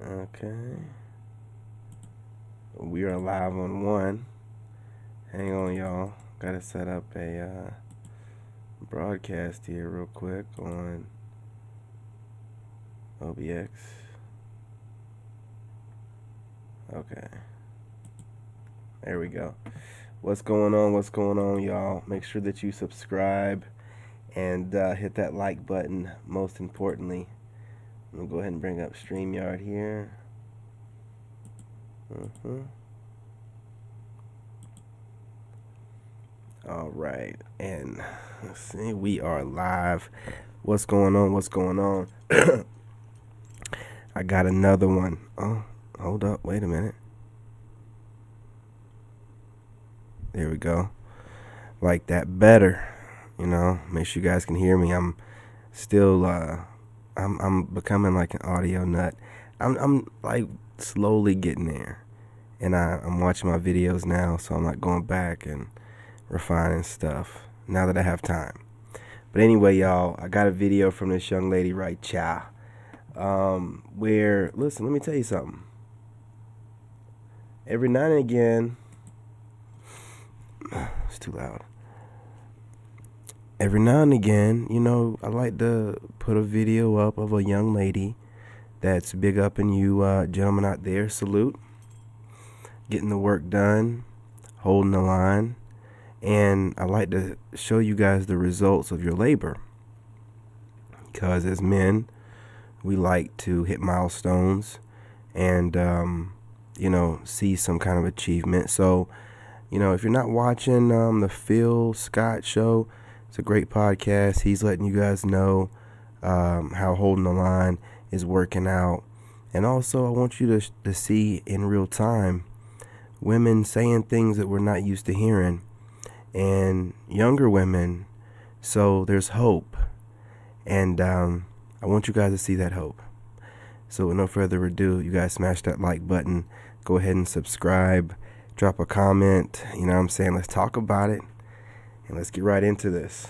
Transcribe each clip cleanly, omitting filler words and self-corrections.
Okay. We are live on one. Hang on, y'all. Gotta set up a broadcast here real quick on OBX. Okay. There we go. What's going on? What's going on, y'all? Make sure that you subscribe and hit that like button. Most importantly, I'm gonna go ahead and bring up StreamYard here. All right, and let's see, we are live. What's going on? What's going on? I got another one. Oh, hold up. Wait a minute. There we go. Like that better. You know, make sure you guys can hear me. I'm still I'm becoming like an audio nut. I'm like slowly getting there. And I'm watching my videos now, so I'm like going back and refining stuff now that I have time. But anyway, y'all, I got a video from this young lady right now. Where, listen, let me tell you something. Every now and again, it's too loud. Every now and again, you know, I like to put a video up of a young lady that's big up in you gentlemen out there. Salute. Getting the work done, holding the line. And I like to show you guys the results of your labor. Because as men, we like to hit milestones and, you know, see some kind of achievement. So, you know, if you're not watching the Phil Scott show, it's a great podcast. He's letting you guys know how holding the line is working out. And also, I want you to see in real time women saying things that we're not used to hearing, and younger women. So there's hope. And I want you guys to see that hope. So with no further ado, you guys smash that like button. Go ahead and subscribe. Drop a comment. You know what I'm saying? Let's talk about it. And let's get right into this.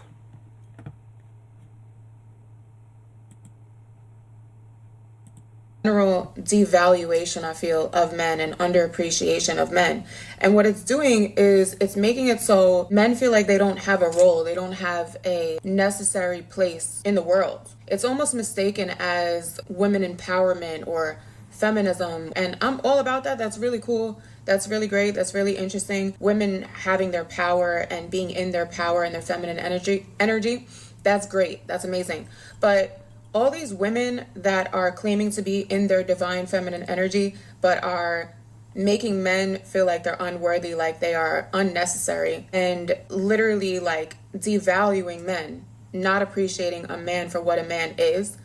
General devaluation, I feel, of men and underappreciation of men. And what it's doing is it's making it so men feel like they don't have a role, they don't have a necessary place in the world. It's almost mistaken as women empowerment or feminism. And I'm all about that. That's really cool. That's really great. That's really interesting. Women having their power and being in their power and their feminine energy. That's great. That's amazing. But all these women that are claiming to be in their divine feminine energy, but are making men feel like they're unworthy, like they are unnecessary, and literally like devaluing men, not appreciating a man for what a man is.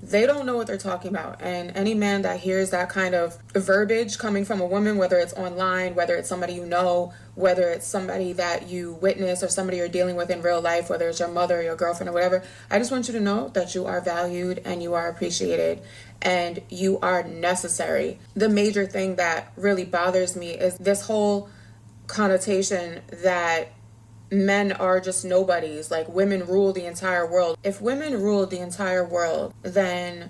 They don't know what they're talking about. And any man that hears that kind of verbiage coming from a woman, whether it's online, whether it's somebody you know, whether it's somebody that you witness or somebody you're dealing with in real life, whether it's your mother or your girlfriend or whatever, I just want you to know that you are valued and you are appreciated and you are necessary. The major thing that really bothers me is this whole connotation that men are just nobodies, like women rule the entire world. If women ruled the entire world, then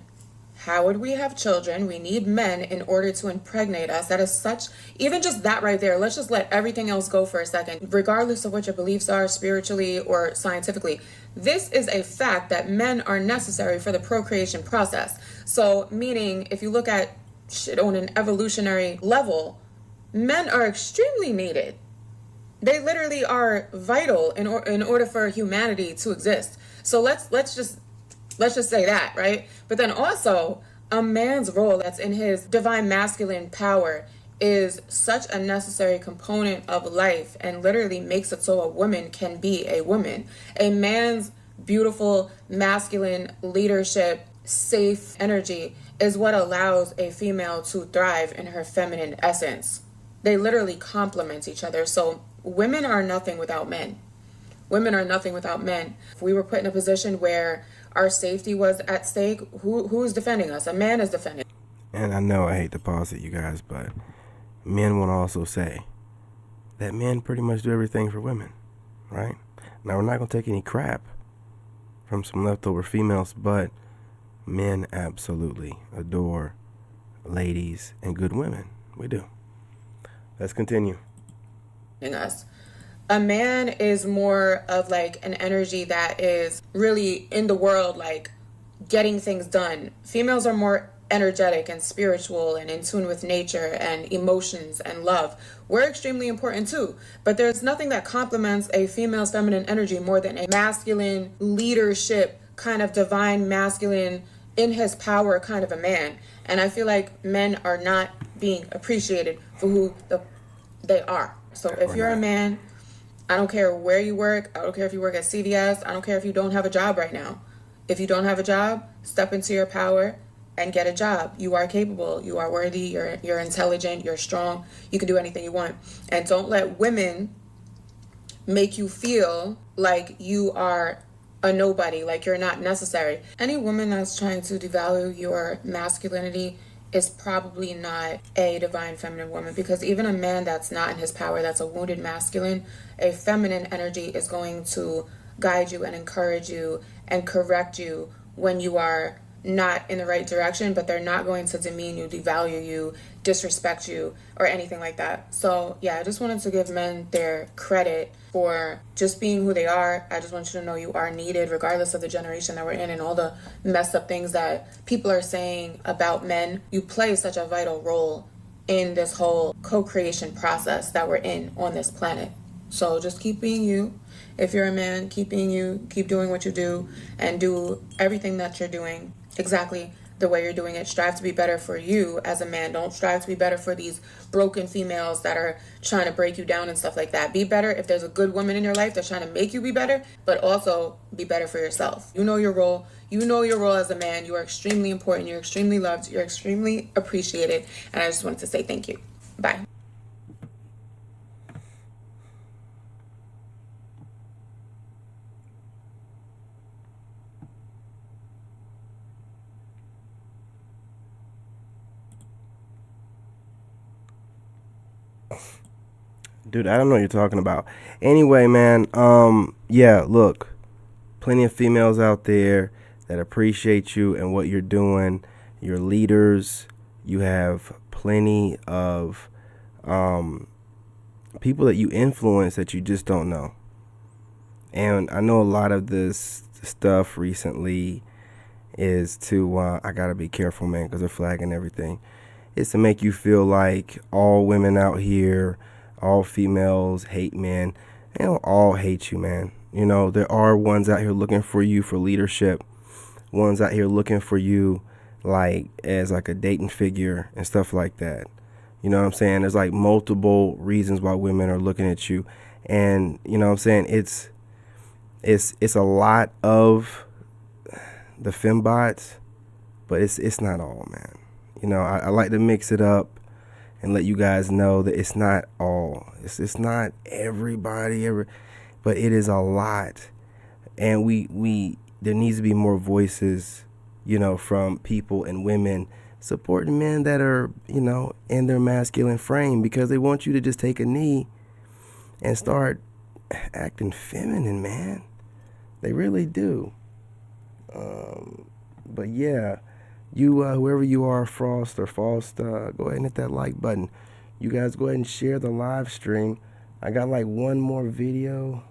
how would we have children? We need men in order to impregnate us. That is such, even just that right there, let's just let everything else go for a second, regardless of what your beliefs are spiritually or scientifically. This is a fact that men are necessary for the procreation process. So meaning, if you look at shit on an evolutionary level, men are extremely needed. They literally are vital in order for humanity to exist. So let's just say that, right? But then also, a man's role that's in his divine masculine power is such a necessary component of life and literally makes it so a woman can be a woman. A man's beautiful masculine leadership, safe energy is what allows a female to thrive in her feminine essence. They literally complement each other. So women are nothing without men. Women are nothing without men. If we were put in a position where our safety was at stake, who's defending us? A man is defending. And I know I hate to pause it, you guys, but men will also say that men pretty much do everything for women, right? Now, we're not going to take any crap from some leftover females, but men absolutely adore ladies and good women. We do. Let's continue. Us. A man is more of like an energy that is really in the world, like getting things done. Females are more energetic and spiritual and in tune with nature and emotions and love. We're extremely important too, but there's nothing that complements a female's feminine energy more than a masculine leadership, kind of divine masculine, in his power kind of a man. And I feel like men are not being appreciated for who they are. So if you're a man, I don't care where you work. I don't care if you work at CVS. I don't care if you don't have a job right now. If you don't have a job, step into your power and get a job. You are capable. You are worthy. You're intelligent. You're strong. You can do anything you want. And don't let women make you feel like you are a nobody, like you're not necessary. Any woman that's trying to devalue your masculinity is probably not a divine feminine woman, because even a man that's not in his power, that's a wounded masculine, a feminine energy is going to guide you and encourage you and correct you when you are not in the right direction, but they're not going to demean you, devalue you, disrespect you, or anything like that. So yeah, I just wanted to give men their credit for just being who they are. I just want you to know you are needed regardless of the generation that we're in and all the messed up things that people are saying about men. You play such a vital role in this whole co-creation process that we're in on this planet. So just keep being you. If you're a man, keep being you, keep doing what you do, and do everything that you're doing exactly the way you're doing it. Strive to be better for you as a man. Don't strive to be better for these broken females that are trying to break you down and stuff like that. Be better if there's a good woman in your life that's trying to make you be better, but also be better for yourself. You know your role. You know your role as a man. You are extremely important. You're extremely loved. You're extremely appreciated. And I just wanted to say thank you. Bye. Dude, I don't know what you're talking about. Anyway, man, yeah, look, plenty of females out there that appreciate you and what you're doing. You're leaders. You have plenty of people that you influence that you just don't know. And I know a lot of this stuff recently is to, I gotta be careful, man, because they're flagging everything. It's to make you feel like all women out here, all females hate men. They don't all hate you, man. You know, there are ones out here looking for you for leadership, ones out here looking for you like as like a dating figure and stuff like that. You know what I'm saying? There's like multiple reasons why women are looking at you. And you know what I'm saying? It's a lot of the fembots, but it's not all, man. You know, I like to mix it up and let you guys know that it's not all. It's not everybody but it is a lot. And we there needs to be more voices, you know, from people and women supporting men that are, you know, in their masculine frame, because they want you to just take a knee and start acting feminine, man. They really do. But yeah, you whoever you are, Frost or Faust, go ahead and hit that like button. You guys go ahead and share the live stream. I got like one more video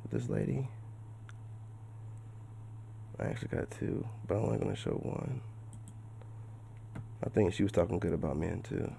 with this lady. I actually got two, but I'm only gonna show one. I think she was talking good about men too.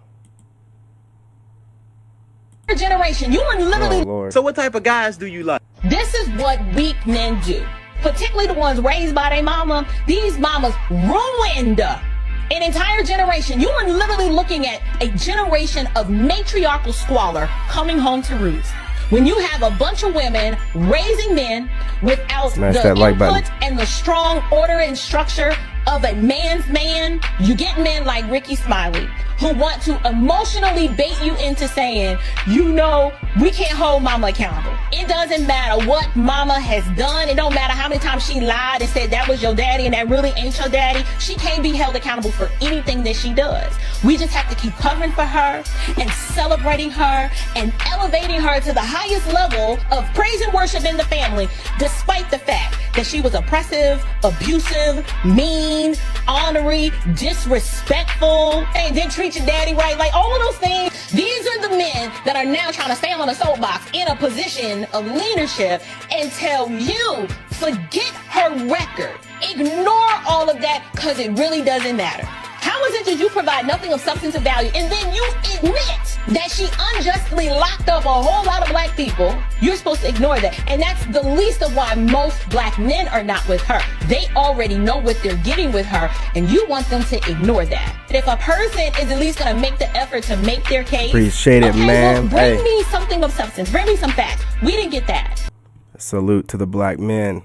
Generation, you are literally. Oh, Lord. So what type of guys do you like? This is what weak men do, particularly the ones raised by their mama. These mamas ruined an entire generation. You are literally looking at a generation of matriarchal squalor coming home to roost. When you have a bunch of women raising men without Smash the that like button. input and the strong order and structure of a man's man, you get men like Ricky Smiley who want to emotionally bait you into saying, you know, we can't hold mama accountable. It doesn't matter what mama has done. It don't matter how many times she lied and said that was your daddy and that really ain't your daddy. She can't be held accountable for anything that she does. We just have to keep covering for her and celebrating her and elevating her to the highest level of praise and worship in the family, despite the fact that she was oppressive, abusive, mean, ornery, disrespectful, and didn't treat your daddy right, like all of those things. These are the men that are now trying to stand on a soapbox in a position of leadership and tell you, forget her record. Ignore all of that because it really doesn't matter. How is it that you provide nothing of substance of value and then you admit that she unjustly locked up a whole lot of black people? You're supposed to ignore that. And that's the least of why most black men are not with her. They already know what they're getting with her, and you want them to ignore that. If a person is at least going to make the effort to make their case, Appreciate it, okay, man. well, bring me something of substance. Bring me some facts. We didn't get that. Salute to the black men.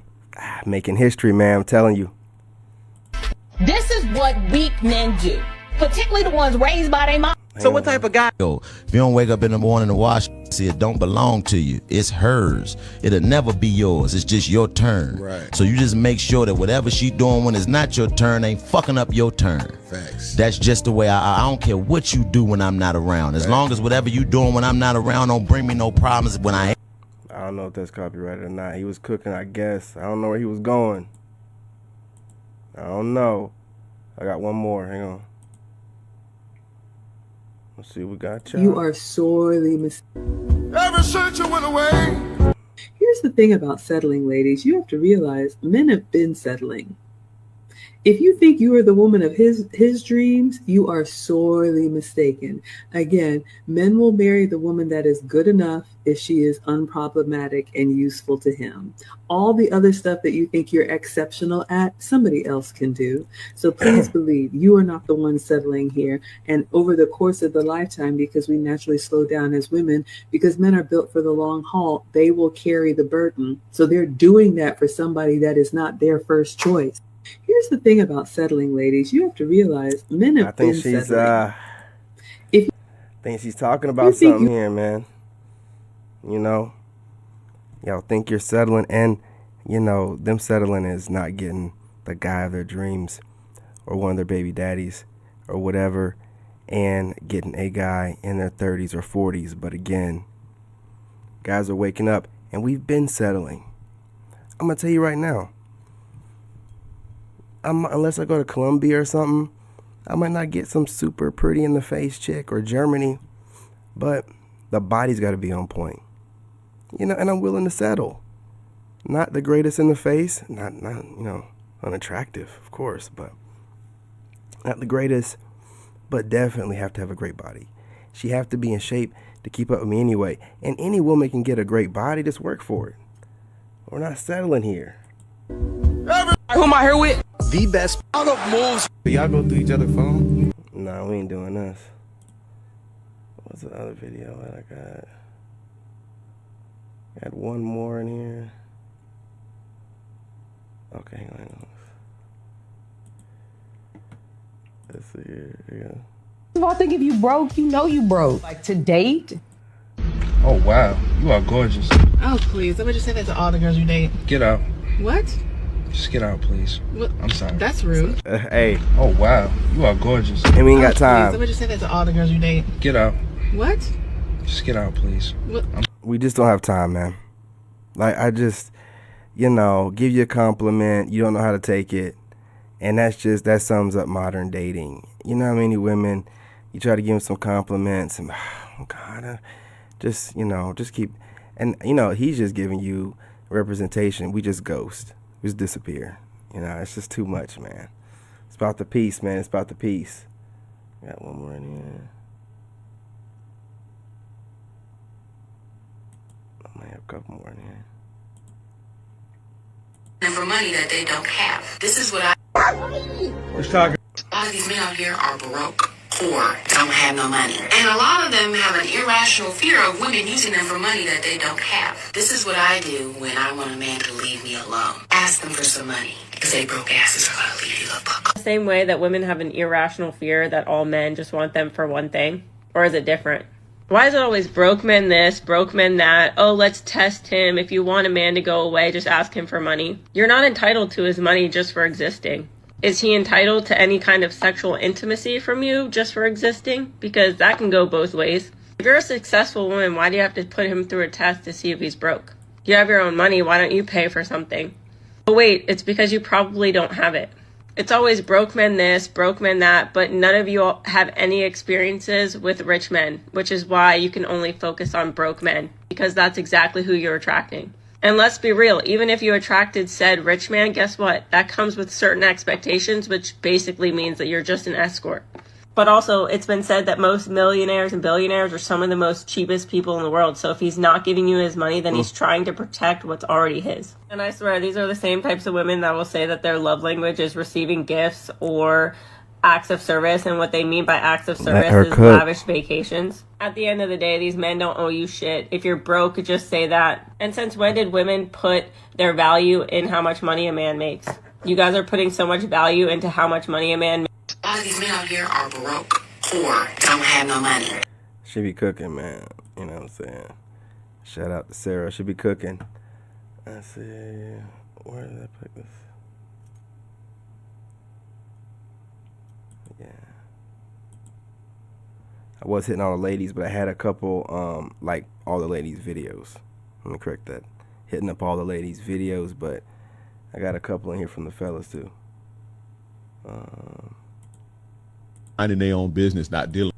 Making history, man, I'm telling you. This is what weak men do, particularly the ones raised by their mom. So what type of guy? Yo, if you don't wake up in the morning and wash, see, it don't belong to you. It's hers. It'll never be yours. It's just your turn. Right. So you just make sure that whatever she doing when it's not your turn ain't fucking up your turn. Facts. That's just the way I don't care what you do when I'm not around. As long as whatever you doing when I'm not around don't bring me no problems when I don't know if that's copyrighted or not. He was cooking, I guess. I don't know where he was going. I don't know. I got one more. Hang on. Let's see what we got, y'all. You are sorely mistaken. Ever since you went away. Here's the thing about settling, ladies. You have to realize men have been settling. If you think you are the woman of his dreams, you are sorely mistaken. Again, men will marry the woman that is good enough if she is unproblematic and useful to him. All the other stuff that you think you're exceptional at, somebody else can do. So please believe you are not the one settling here. And over the course of the lifetime, because we naturally slow down as women, because men are built for the long haul, they will carry the burden. So they're doing that for somebody that is not their first choice. Here's the thing about settling, ladies. You have to realize men have been settling. I think she's talking about something here, man. You know, y'all think you're settling, and you know, them settling is not getting the guy of their dreams or one of their baby daddies or whatever, and getting a guy in their 30s or 40s. But again, guys are waking up, and we've been settling. I'm gonna tell you right now. Unless I go to Colombia or something, I might not get some super pretty in the face chick, or Germany, but the body's got to be on point, you know. And I'm willing to settle. Not the greatest in the face, not you know, unattractive, of course, but not the greatest, but definitely have to have a great body. She have to be in shape to keep up with me anyway. And any woman can get a great body. Just work for it. We're not settling here. Who am I here with? The best out of moves. Y'all go through each other's phone? No, we ain't doing this. What's the other video that I got? Got one more in here. Okay, hang on. Let's see here. Yeah. I think if you broke, you know you broke. Like, to date. Oh wow, you are gorgeous. Oh please, let me just say that to all the girls you date. Get out. What? Just get out, please. What? I'm sorry. That's rude. Hey. Oh wow, you are gorgeous. And we ain't got time. Please, let me just say that to all the girls you date. Get out. What? Just get out, please. What? We just don't have time, man. Like, I just, you know, give you a compliment, you don't know how to take it, and that sums up modern dating. You know how many women, you try to give them some compliments, and just, you know, just keep, and, you know, he's just giving you representation. We just ghost. We just disappear. You know, it's just too much, man. It's about the peace, man. It's about the peace. Got one more in here. I might have a couple more in here. And for money that they don't have. This is what I... What's talking? A lot of these men out here are broke or don't have no money. And a lot of them have an irrational fear of women using them for money that they don't have. This is what I do when I want a man to leave me alone. Ask them for some money. Because they broke asses are going to leave you the fuck. The same way that women have an irrational fear that all men just want them for one thing? Or is it different? Why is it always broke men this, broke men that? Oh, let's test him. If you want a man to go away, just ask him for money. You're not entitled to his money just for existing. Is he entitled to any kind of sexual intimacy from you just for existing? Because that can go both ways. If you're a successful woman, why do you have to put him through a test to see if he's broke? You have your own money, why don't you pay for something? But wait, it's because you probably don't have it. It's always broke men this, broke men that, but none of you all have any experiences with rich men, which is why you can only focus on broke men, because that's exactly who you're attracting. And let's be real, even if you attracted said rich man, guess what? That comes with certain expectations, which basically means that you're just an escort. But also, it's been said that most millionaires and billionaires are some of the most cheapest people in the world. So if he's not giving you his money, then he's trying to protect what's already his. And I swear, these are the same types of women that will say that their love language is receiving gifts or acts of service. And what they mean by acts of service is lavish vacations. At the end of the day, these men don't owe you shit. If you're broke, just say that. And since when did women put their value in how much money a man makes? You guys are putting so much value into how much money a man makes. All of these men out here are broke, poor, don't have no money. She be cooking, man. You know what I'm saying? Shout out to Sarah. She be cooking. Let's see. Where did I put this? Yeah. I was hitting all the ladies, but I had a couple, like all the ladies' videos. Let me correct that. Hitting up all the ladies' videos, but I got a couple in here from the fellas, too. Minding their own business, not dealing.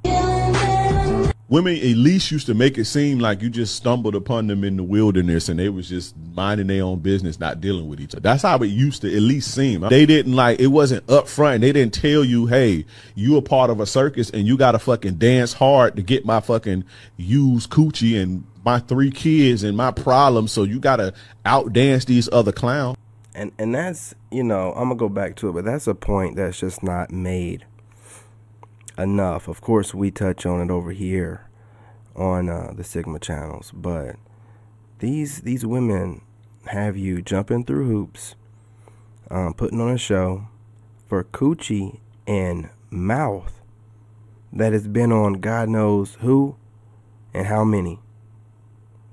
Women at least used to make it seem like you just stumbled upon them in the wilderness and they was just minding their own business, not dealing with each other. That's how it used to at least seem. They didn't it wasn't upfront. They didn't tell you, hey, you a part of a circus and you got to fucking dance hard to get my fucking used coochie and my 3 kids and my problems. So you got to outdance these other clowns. And that's, I'm going to go back to it, but that's a point that's just not made enough. Of course, we touch on it over here on the Sigma channels, but these women have you jumping through hoops, putting on a show for coochie and mouth that has been on God knows who and how many.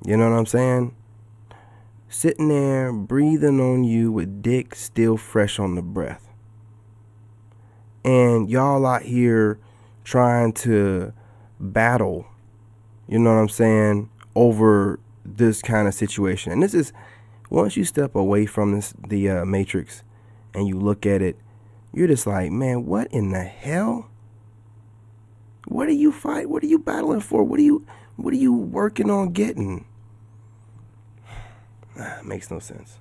You know what I'm saying? Sitting there breathing on you with dick still fresh on the breath. And y'all out here trying to battle, you know what I'm saying, over this kind of situation. And this is, once you step away from the matrix and you look at it, you're just like, man, what in the hell? What are you fighting? What are you battling for? What are you working on getting? Makes no sense.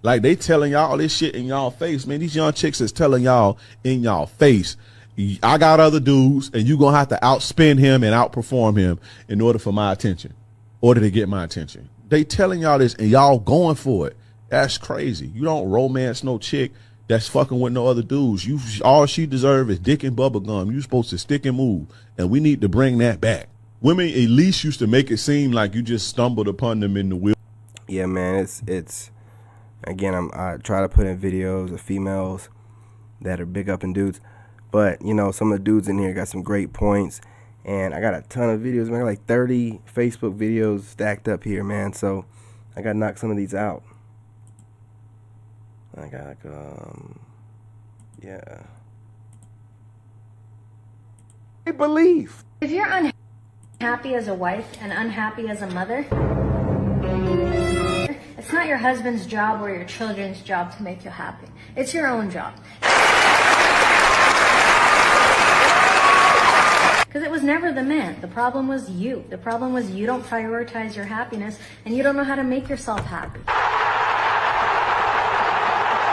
Like they telling y'all this shit in y'all face, man. These young chicks is telling y'all in y'all face, I got other dudes and you gonna have to outspend him and outperform him in order for my attention, order to get my attention. They telling y'all this and y'all going for it. That's crazy. You don't romance no chick that's fucking with no other dudes. All she deserve is dick and bubble gum. You supposed to stick and move, and we need to bring that back. Women at least used to make it seem like you just stumbled upon them in the wheel. Yeah, man, it's again, I try to put in videos of females that are big up in dudes, but some of the dudes in here got some great points, and I got a ton of videos, man. I got like 30 Facebook videos stacked up here, man. So I gotta knock some of these out. I got yeah. I believe. If you're unhappy as a wife and unhappy as a mother, it's not your husband's job or your children's job to make you happy. It's your own job. Because it was never the man. The problem was you. The problem was you don't prioritize your happiness and you don't know how to make yourself happy.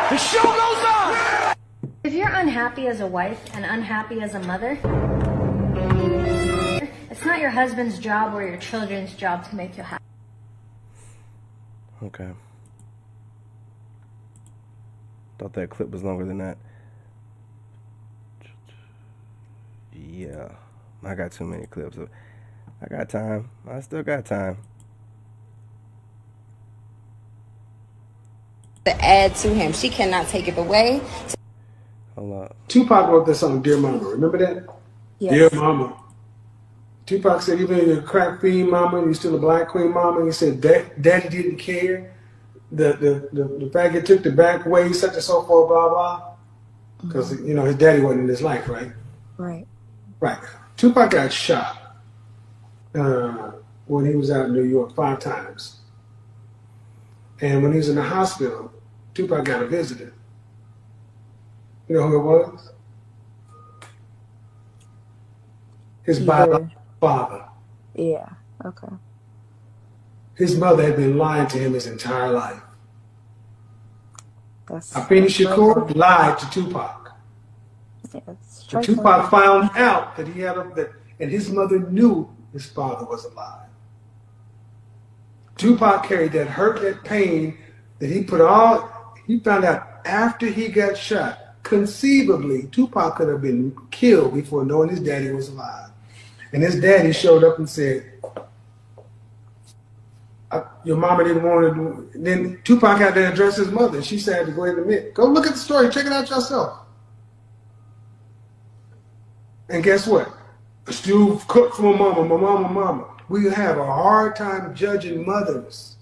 The show goes on! If you're unhappy as a wife and unhappy as a mother, it's not your husband's job or your children's job to make you happy. Okay. Thought that clip was longer than that. Yeah. I got too many clips. I got time. I still got time. To add to him. She cannot take it away. Hold up. Tupac wrote that song, Dear Mama. Remember that? Yes. Dear Mama. Tupac said, even you're a crack fiend mama, you're still a black queen mama. He said, Daddy didn't care. The faggot took the back way, such and so forth, blah, blah. Because, his daddy wasn't in his life, right? Right. Right. Tupac got shot when he was out in New York 5 times. And when he was in the hospital, Tupac got a visitor. You know who it was? His biological father. Yeah. Okay. His mother had been lying to him his entire life. That's Afeni Shakur lied to Tupac. Yeah, So Tupac found out that he had and his mother knew his father was alive. Tupac carried that hurt, that pain that he found out after he got shot. Conceivably, Tupac could have been killed before knowing his daddy was alive. And his daddy showed up and said, your mama didn't want to do. Then Tupac had to address his mother. And she said to go ahead and admit. Go look at the story. Check it out yourself. And guess what? I still cook for my mama. We have a hard time judging mothers.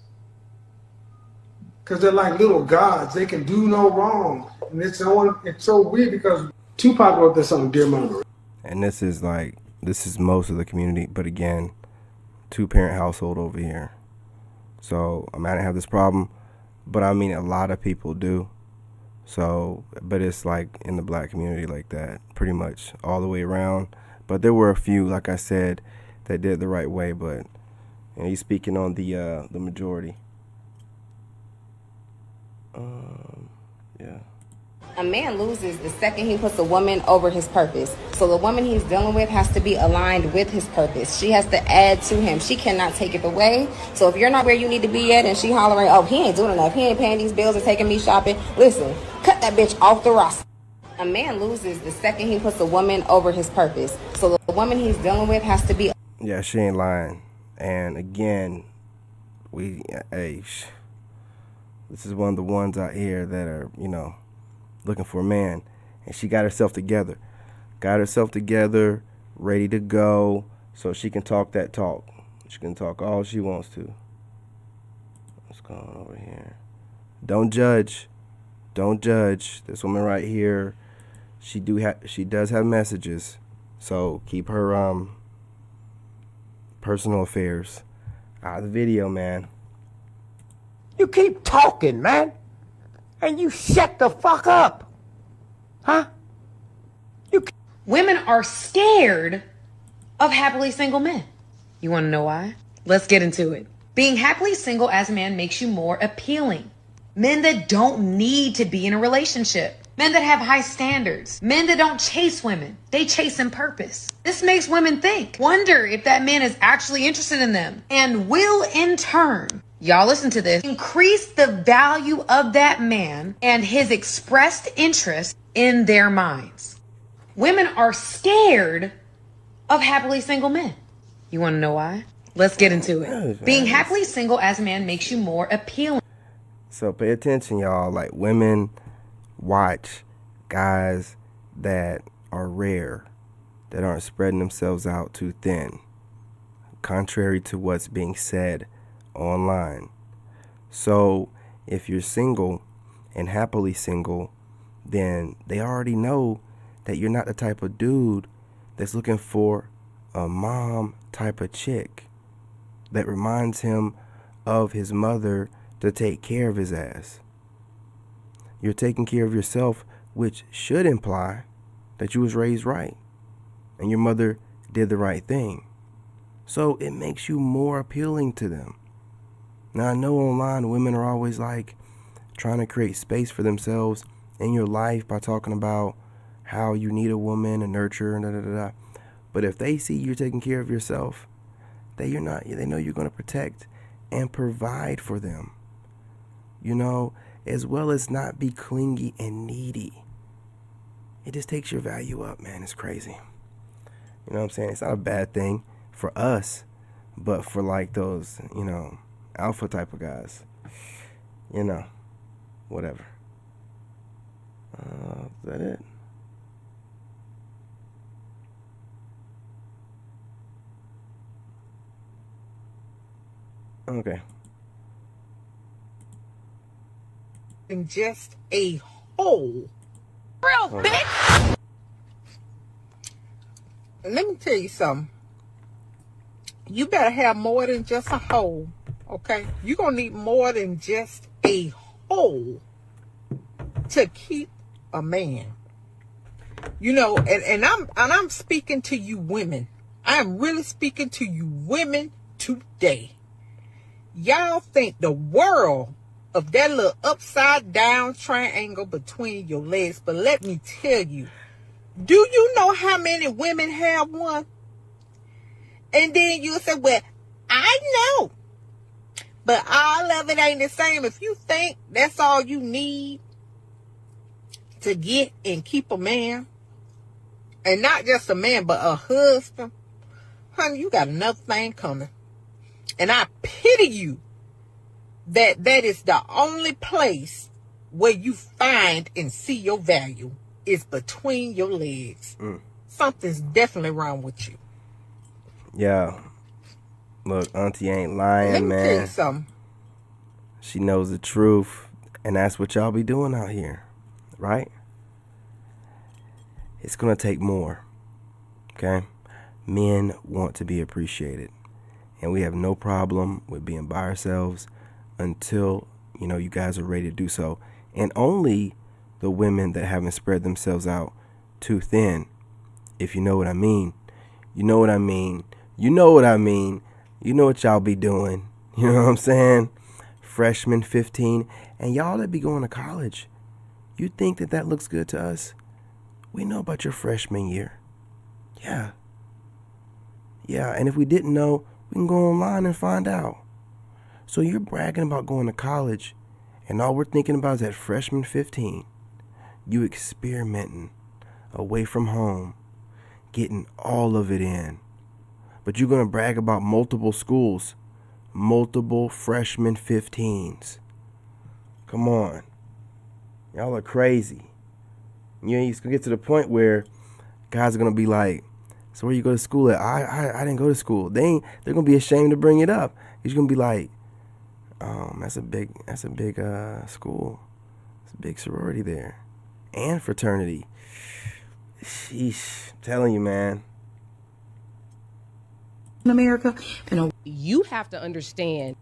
Because they're like little gods. They can do no wrong. And it's so weird because Tupac wrote this song, Dear Mama. And this is most of the community. But again, 2-parent household over here. So I might not have this problem, but I mean a lot of people do. So, but it's like in the black community like that, pretty much all the way around. But there were a few, like I said, that did the right way. But he's speaking on the majority. Yeah. A man loses the second he puts a woman over his purpose. So the woman he's dealing with has to be aligned with his purpose. She has to add to him. She cannot take it away. So if you're not where you need to be at and she hollering, oh, he ain't doing enough, he ain't paying these bills and taking me shopping, listen, cut that bitch off the roster. A man loses the second he puts a woman over his purpose. So the woman he's dealing with has to be... Yeah, she ain't lying. And again, this is one of the ones out here that are, looking for a man, and she got herself together, ready to go, so she can talk that talk. She can talk all she wants to. What's going on over here? Don't judge. This woman right here, she does have messages, so keep her personal affairs out of the video, man. You keep talking, man. And you shut the fuck up. Huh? Women are scared of happily single men. You want to know why? Let's get into it. Being happily single as a man makes you more appealing. Men that don't need to be in a relationship. Men that have high standards. Men that don't chase women. They chase in purpose. This makes women think, wonder if that man is actually interested in them, and will in turn, y'all listen to this, increase the value of that man and his expressed interest in their minds. Women are scared of happily single men. You want to know why? Let's get into it. Being happily single as a man makes you more appealing. So pay attention, y'all. Like, women watch guys that are rare, that aren't spreading themselves out too thin, contrary to what's being said online. So if you're single and happily single, then they already know that you're not the type of dude that's looking for a mom type of chick that reminds him of his mother to take care of his ass. You're taking care of yourself, which should imply that you was raised right and your mother did the right thing. So it makes you more appealing to them. Now, I know online women are always like trying to create space for themselves in your life by talking about how you need a woman and nurture and da-da-da-da. But if they see you're taking care of yourself, they know you're going to protect and provide for them, as well as not be clingy and needy. It just takes your value up, man. It's crazy. You know what I'm saying? It's not a bad thing for us, but for like those, alpha type of guys, whatever. Is that it? Okay. Just a hole. Real bitch. Let me tell you something. You better have more than just a hole. Okay? You're going to need more than just a hoe to keep a man. You know, and I'm speaking to you women. I am really speaking to you women today. Y'all think the world of that little upside down triangle between your legs, but let me tell you, do you know how many women have one? And then you say, well, I know, but all of it ain't the same. If you think that's all you need to get and keep a man, and not just a man, but a husband, honey, you got another thing coming. And I pity you that is the only place where you find and see your value is between your legs. Something's definitely wrong with you. Yeah. Look, Auntie ain't lying, Let me man. tell you something. She knows the truth, and that's what y'all be doing out here, right? It's gonna take more, okay? Men want to be appreciated, and we have no problem with being by ourselves until, you know, you guys are ready to do so. And only the women that haven't spread themselves out too thin, if you know what I mean. You know what I mean. You know what I mean. You know what y'all be doing. You know what I'm saying? Freshman 15, and y'all that be going to college, you think that looks good to us? We know about your freshman year. Yeah, and if we didn't know, we can go online and find out. So you're bragging about going to college, and all we're thinking about is that freshman 15. You experimenting away from home, getting all of it in. But you're going to brag about multiple schools, multiple freshman 15s. Come on. Y'all are crazy. You know, it's going to get to the point where guys are going to be like, so where you go to school at? I didn't go to school. They're going to be ashamed to bring it up. He's going to be like, that's a big school. It's a big sorority there. And fraternity. Sheesh. I'm telling you, man. In America, and you have to understand.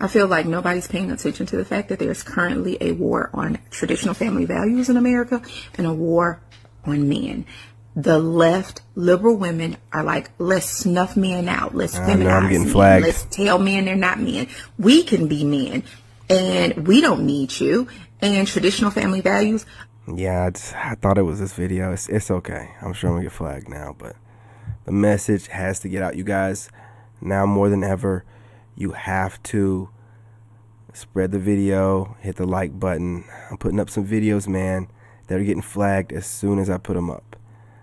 I feel like nobody's paying attention to the fact that there's currently a war on traditional family values in America and a war on men. The left, liberal women are like, let's snuff men out. Let's feminize I'm getting men. flagged. Let's tell men they're not men. We can be men, and we don't need you. And traditional family values. Yeah, I thought it was this video. It's okay. I'm sure I'm going to get flagged now, but the message has to get out, you guys. Now more than ever, you have to spread the video, hit the like button. I'm putting up some videos, man, that are getting flagged as soon as I put them up.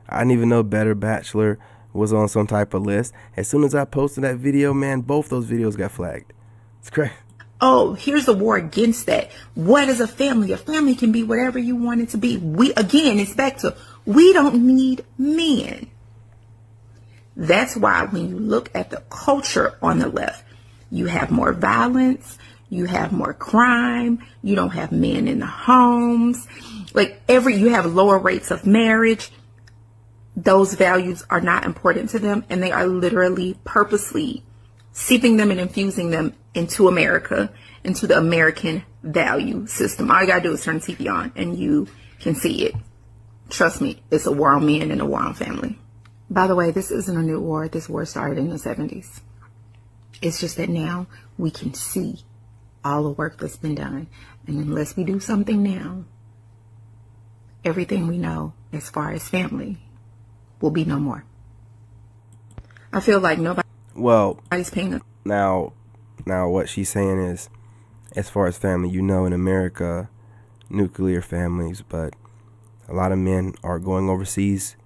I didn't even know Better Bachelor was on some type of list. As soon as I posted that video, man, both those videos got flagged. It's crazy. Oh, here's the war against that. What is a family? A family can be whatever you want it to be. It's back to, we don't need men. That's why when you look at the culture on the left, you have more violence, you have more crime, you don't have men in the homes, you have lower rates of marriage. Those values are not important to them, and they are literally purposely seeping them and infusing them into America, into the American value system. All you gotta do is turn the TV on and you can see it. Trust me, it's a war on men and a war on family. By the way, this isn't a new war. This war started in the 70s. It's just that now we can see all the work that's been done. And unless we do something now, everything we know as far as family will be no more. I feel like nobody's paying attention. Now what she's saying is, as far as family, you know, in America, nuclear families, but a lot of men are going overseas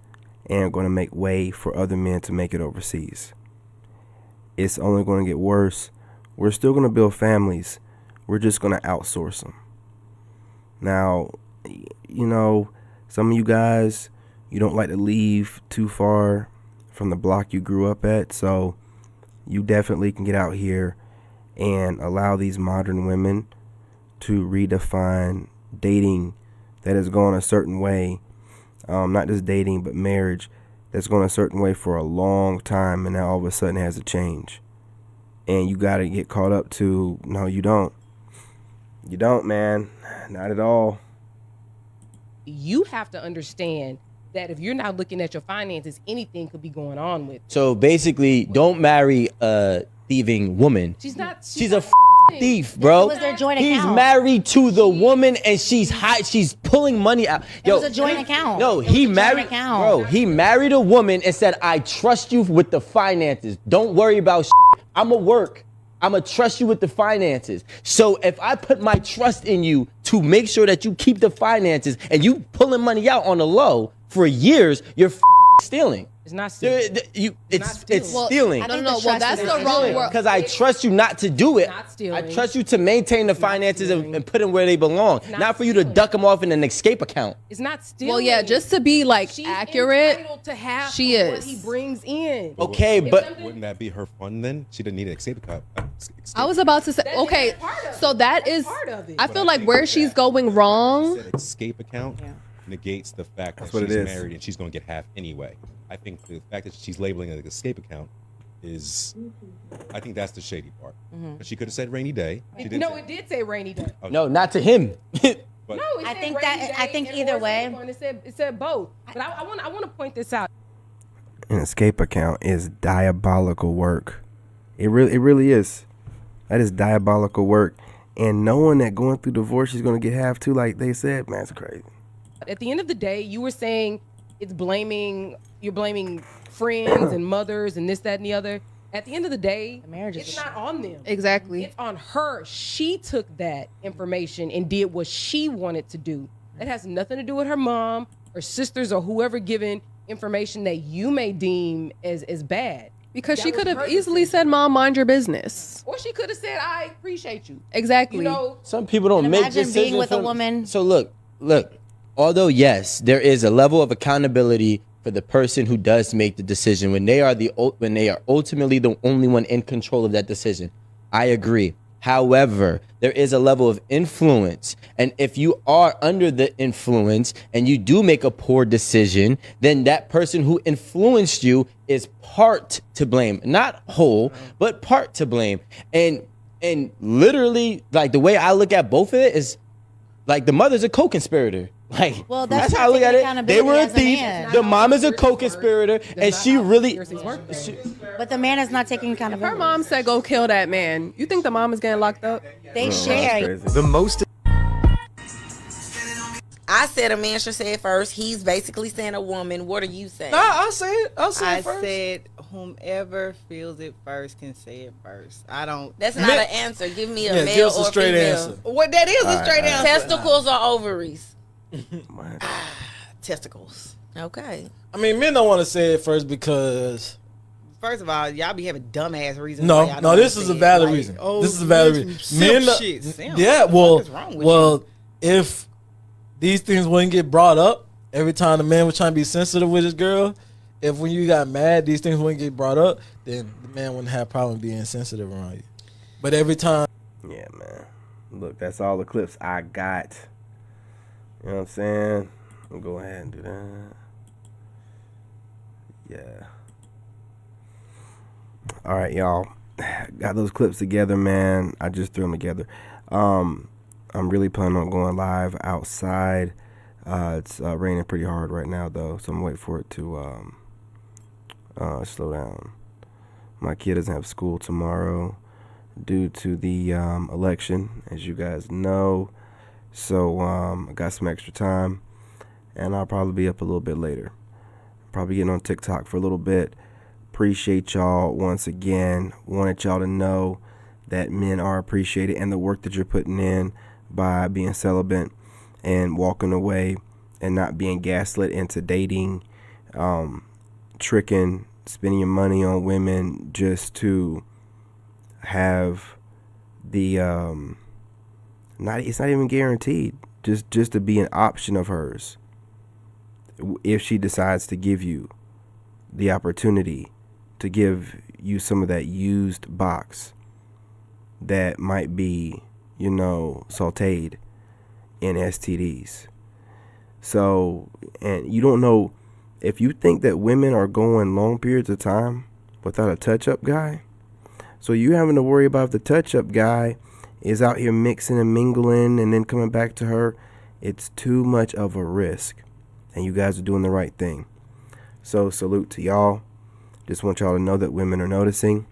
and going to make way for other men to make it overseas. It's only going to get worse. We're still going to build families. We're just going to outsource them. Now, you know, some of you guys, you don't like to leave too far from the block you grew up at, so you definitely can get out here and allow these modern women to redefine dating that has gone a certain way. Not just dating, but marriage that's gone a certain way for a long time, and now all of a sudden it has to change. and you got to get caught up to, no, you don't. You don't, man. Not at all. You have to understand that if you're not looking at your finances, anything could be going on with. So basically, don't marry a thieving woman. She's a thief, bro. It was their joint He's account. married to the woman, and she's pulling money out. It was a joint account. No, It was a he joint married, account. bro. He married a woman and said, "I trust you with the finances. Don't worry about. I'ma work. I'ma trust you with the finances. So if I put my trust in you to make sure that you keep the finances, and you pulling money out on the low for years, you're stealing." It's not stealing. It's stealing. I don't know. Well, that's the wrong word. Because I trust you not to do it. Not stealing. I trust you to maintain the finances and put them where they belong. Not for you to duck them off in an escape account. It's not stealing. Well, yeah, just to be like She's accurate, entitled to half she of is. what he brings in. Okay, but wouldn't that be her fund then? She didn't need an escape account. I was about to say, okay, so that is, I feel like where she's going wrong. Escape account negates the fact that what she's it is. married and she's going to get half anyway. I think the fact that she's labeling it an escape account is, I think that's the shady part. But she could have said rainy day. She didn't No, say- it did say rainy day. no, not to him. But No, it I said think rainy that- day I think and either horse way- acorn. It said both. But I want to point this out. An escape account is diabolical work. It really is. That is diabolical work. And knowing that going through divorce she's gonna get half too, like they said, man, it's crazy. At the end of the day, you were saying you're blaming friends and mothers and this, that, and the other. At the end of the day, it's not on them. Exactly. It's on her. She took that information and did what she wanted to do. That has nothing to do with her mom or sisters or whoever given information that you may deem as bad. Because That she was could have her easily decision. said, "Mom, mind your business." Or she could have said, "I appreciate you." Exactly. You know, Some people don't And make imagine decisions. being with a woman. So look. Although yes, there is a level of accountability for the person who does make the decision when they are ultimately the only one in control of that decision. I agree. However, there is a level of influence, and if you are under the influence and you do make a poor decision, then that person who influenced you is part to blame, not whole, but part to blame. And literally, like the way I look at both of it is, like the mother's a co-conspirator. Like, Well, that's that's how I look at it. accountability They were a as a thief. man. The mom is a co-conspirator, and she really. But the man is not taking Her accountability. mom said, "Go kill that man." You think the mom is getting locked up? They share. The most. I said a man should say it first. He's basically saying a woman. What are you saying? No, I'll say it. I'll say I it first. said whomever feels it first can say it first. I don't. That's not an answer. Give me a Yeah, male give us a or straight female. answer. What that is a straight answer. Testicles or ovaries? Testicles. Okay. I mean, men don't want to say it first because. First of all, y'all be having dumbass reasons. No, why y'all no, don't this say is a it. valid Like, reason. oh, This is a valid men reason. some simp Men, shit. Simp. yeah, What the well, fuck is wrong with well, if these things wouldn't get brought up every time the man was trying to be sensitive with his girl, if when you got mad, these things wouldn't get brought up, then the man wouldn't have problem being sensitive around you. But every time, Yeah, man. Look, that's all the clips I got. You know what I'm saying? I'll go ahead and do that. Yeah. All right, y'all. Got those clips together, man. I just threw them together. I'm really planning on going live outside. It's raining pretty hard right now, though, so I'm waiting for it to slow down. My kid doesn't have school tomorrow due to the election, as you guys know. So I got some extra time, and I'll probably be up a little bit later. Probably getting on TikTok for a little bit. Appreciate y'all once again. Wanted y'all to know that men are appreciated and the work that you're putting in by being celibate and walking away and not being gaslit into dating, tricking, spending your money on women just to have the it's not even guaranteed, just to be an option of hers if she decides to give you the opportunity to give you some of that used box that might be, sauteed in STDs. So, and you don't know, if you think that women are going long periods of time without a touch-up guy, So you having to worry about if the touch-up guy is out here mixing and mingling and then coming back to her. It's too much of a risk. And you guys are doing the right thing. So salute to y'all. Just want y'all to know that women are noticing.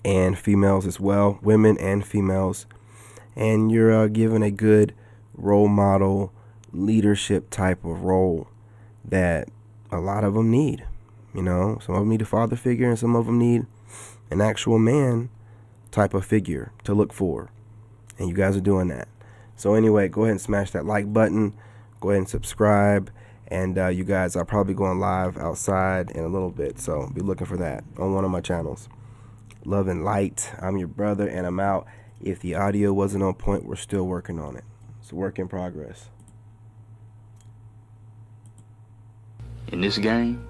And females as well. Women and females. And you're given a good role model leadership type of role that a lot of them need. You know, some of them need a father figure and some of them need an actual man type of figure to look for. And you guys are doing that. So anyway, go ahead and smash that like button. Go ahead and subscribe. And you guys are probably going live outside in a little bit. So be looking for that on one of my channels. Love and light. I'm your brother and I'm out. If the audio wasn't on point, we're still working on it. It's a work in progress. In this game,